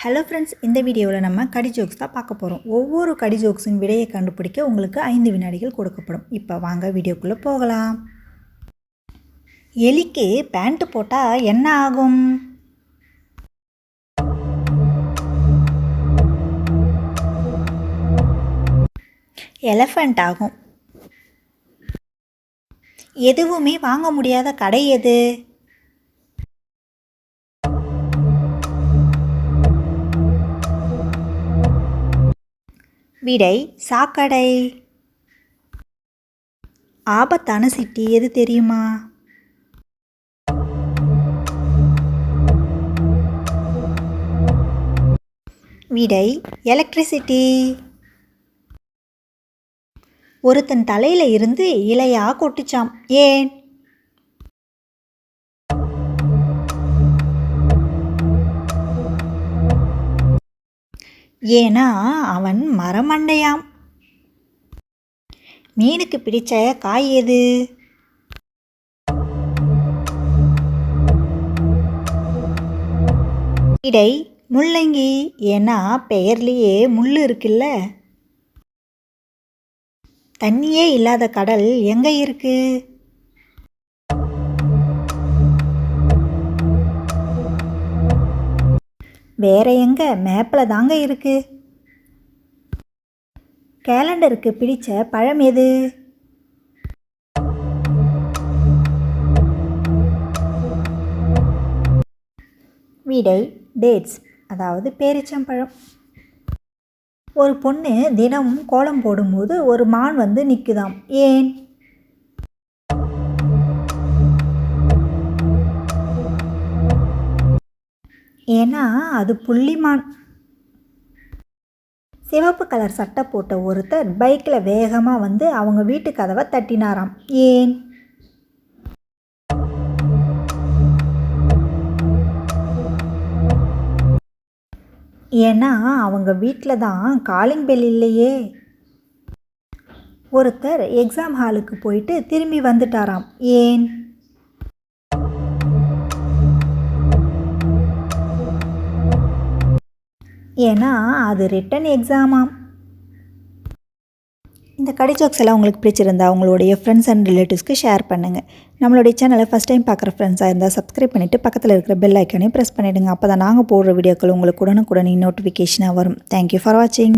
Hello friends, இந்த வீடியோவில் நம்ம கடி ஜோக்ஸ் தான் பார்க்க போகிறோம். ஒவ்வொரு கடி ஜோக்ஸின் விடையை கண்டுபிடிக்க உங்களுக்கு 5 வினாடிகள் கொடுக்கப்படும். இப்போ வாங்க வீடியோக்குள்ளே போகலாம். எலிக்கு பேண்ட் போட்டால் என்ன ஆகும்? எலஃபண்ட் ஆகும். எதுவுமே வாங்க முடியாத கடை எது? விடை சாக்கடை. ஆபத்தான சிட்டி எது தெரியுமா? விடை எலக்ட்ரிசிட்டி. ஒருத்தன் தலையில இருந்து இலையா கொட்டுச்சாம், ஏன்? ஏன்னா அவன் மரமண்டையாம். மீனுக்கு பிடிச்ச காய் எது? இடை முள்ளங்கி. ஏன்னா பெயர்லேயே முள் இருக்குல்ல. தண்ணியே இல்லாத கடல் எங்க இருக்கு? வேற எங்க, மேப்பில் தாங்க இருக்கு. கேலண்டருக்கு பிடிச்ச பழம் எது? விடை டேட்ஸ், அதாவது பேரிச்சம்பழம். ஒரு பொண்ணு தினமும் கோலம் போடும்போது ஒரு மான் வந்து நிற்குதாம், ஏன்? ஏன்னா அது புள்ளிமான். சிவப்பு கலர் சட்டை போட்ட ஒருத்தர் பைக்கில் வேகமாக வந்து அவங்க வீட்டு கதவை தட்டினாராம், ஏன்? ஏன்னா அவங்க வீட்டில் தான் காலிங் பெல் இல்லையே. ஒருத்தர் எக்ஸாம் ஹாலுக்கு போயிட்டு திரும்பி வந்துட்டாராம், ஏன்? ஏன்னா அது ரிட்டன் எக்ஸாமாம். இந்த கடி ஜோக்ஸ் எல்லாம் உங்களுக்கு பிடிச்சிருந்தா உங்களுடைய ஃப்ரெண்ட்ஸ் அண்ட் ரிலேட்டிவ்ஸ்க்கு ஷேர் பண்ணுங்கள். நம்மளுடைய சேனலை ஃபஸ்ட் டைம் பார்க்குற ஃப்ரெண்ட்ஸாக இருந்தால் சப்ஸ்கிரைப் பண்ணிவிட்டு பக்கத்தில் இருக்கிற பெல் ஐக்கானையும் ப்ரெஸ் பண்ணிவிடுங்க. அப்போ தான் நாங்கள் போடுற வீடியோக்கள் உங்களுக்கு உடனுக்குடன் நோட்டிஃபிகேஷனாக வரும். தேங்க்யூ ஃபார் வாட்சிங்.